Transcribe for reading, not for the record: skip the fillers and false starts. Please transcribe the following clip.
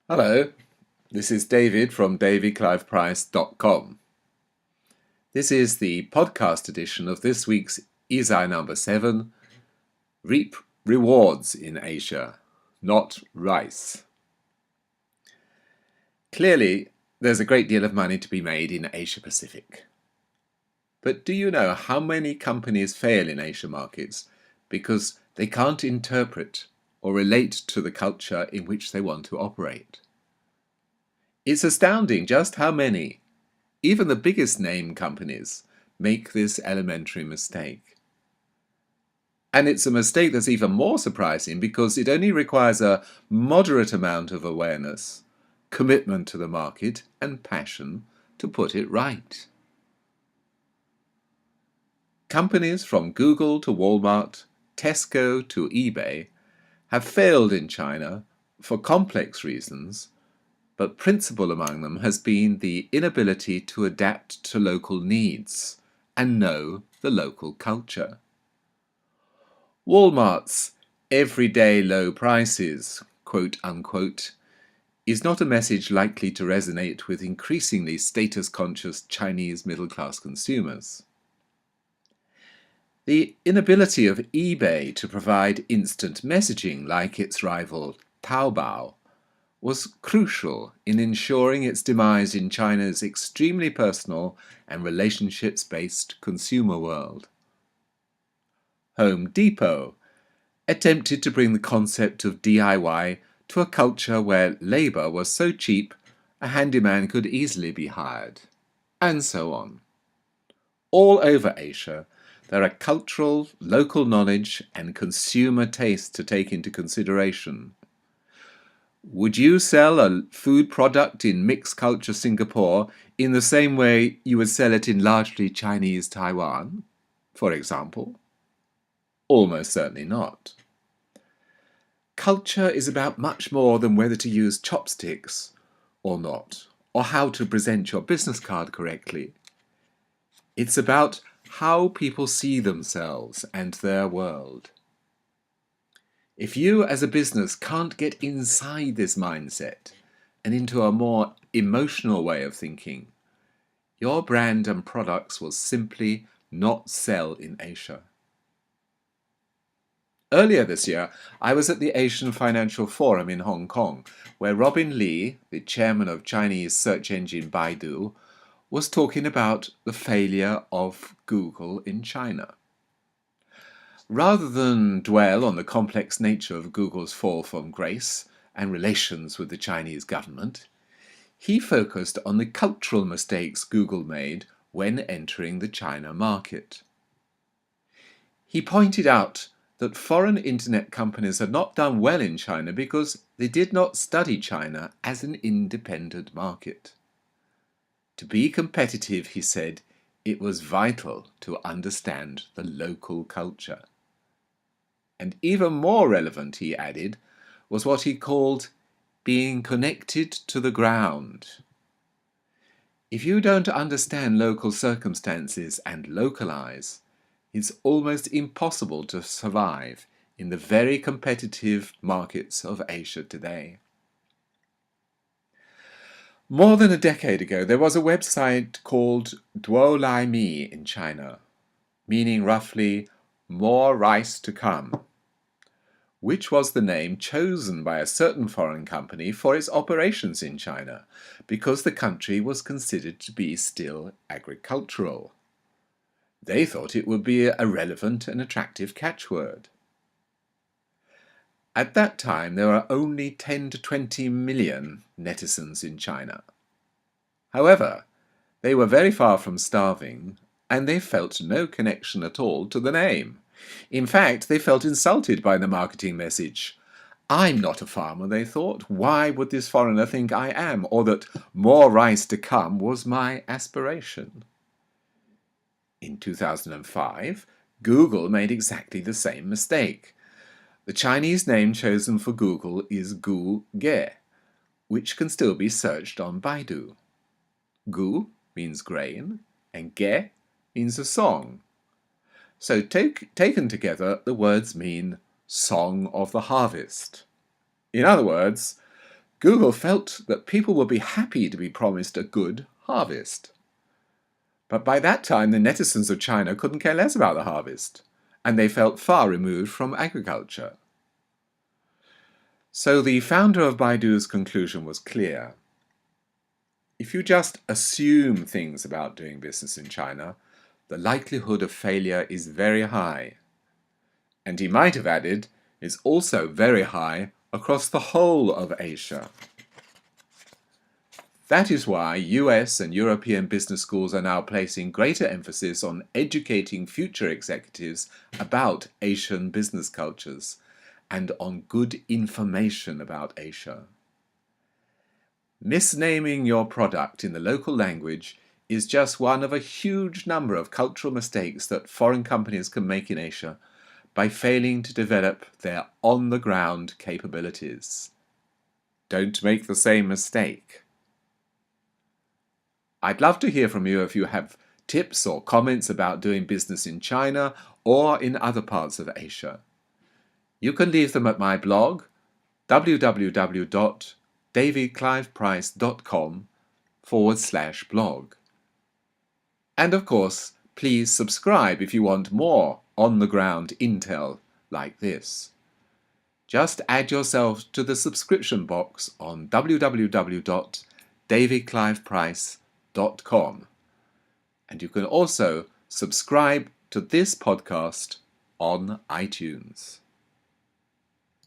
Hello, this is David from davidcliveprice.com. This is the podcast edition of this week's Izai number 7, Reap Rewards in Asia, Not Rice. Clearly, there's a great deal of money to be made in Asia Pacific. But do you know how many companies fail in Asia markets because they can't interpret or relate to the culture in which they want to operate? It's astounding just how many, even the biggest name companies, make this elementary mistake. And it's a mistake that's even more surprising because it only requires a moderate amount of awareness, commitment to the market, and passion to put it right. Companies from Google to Walmart, Tesco to eBay have failed in China for complex reasons, but principal among them has been the inability to adapt to local needs and know the local culture. Walmart's everyday low prices, quote unquote, is not a message likely to resonate with increasingly status-conscious Chinese middle-class consumers. The inability of eBay to provide instant messaging like its rival Taobao was crucial in ensuring its demise in China's extremely personal and relationships-based consumer world. Home Depot attempted to bring the concept of DIY to a culture where labour was so cheap a handyman could easily be hired, and so on. All over Asia, there are cultural, local knowledge and consumer taste to take into consideration. Would you sell a food product in mixed culture Singapore in the same way you would sell it in largely Chinese Taiwan, for example? Almost certainly not. Culture is about much more than whether to use chopsticks or not, or how to present your business card correctly. It's about how people see themselves and their world. If you as a business can't get inside this mindset and into a more emotional way of thinking, your brand and products will simply not sell in Asia. Earlier this year, I was at the Asian Financial Forum in Hong Kong, where Robin Li, the chairman of Chinese search engine Baidu, was talking about the failure of Google in China. Rather than dwell on the complex nature of Google's fall from grace and relations with the Chinese government, he focused on the cultural mistakes Google made when entering the China market. He pointed out that foreign internet companies had not done well in China because they did not study China as an independent market. To be competitive, he said, it was vital to understand the local culture. And even more relevant, he added, was what he called being connected to the ground. If you don't understand local circumstances and localize, it's almost impossible to survive in the very competitive markets of Asia today. More than a decade ago, there was a website called Duo Lai Mi in China, meaning roughly more rice to come, which was the name chosen by a certain foreign company for its operations in China, because the country was considered to be still agricultural. They thought it would be a relevant and attractive catchword. At that time, there were only 10 to 20 million netizens in China. However, they were very far from starving, and they felt no connection at all to the name. In fact, they felt insulted by the marketing message. I'm not a farmer, they thought. Why would this foreigner think I am, or that more rice to come was my aspiration? In 2005, Google made exactly the same mistake. The Chinese name chosen for Google is Gu Ge, which can still be searched on Baidu. Gu means grain, and Ge means a song. So taken together, the words mean Song of the Harvest. In other words, Google felt that people would be happy to be promised a good harvest. But by that time, the netizens of China couldn't care less about the harvest, and they felt far removed from agriculture. So the founder of Baidu's conclusion was clear. If you just assume things about doing business in China, the likelihood of failure is very high. And he might have added, is also very high across the whole of Asia. That is why US and European business schools are now placing greater emphasis on educating future executives about Asian business cultures and on good information about Asia. Misnaming your product in the local language is just one of a huge number of cultural mistakes that foreign companies can make in Asia by failing to develop their on-the-ground capabilities. Don't make the same mistake. I'd love to hear from you if you have tips or comments about doing business in China or in other parts of Asia. You can leave them at my blog, www.davidcliveprice.com/blog. And of course, please subscribe if you want more on-the-ground intel like this. Just add yourself to the subscription box on www.davidcliveprice.com. And you can also subscribe to this podcast on iTunes.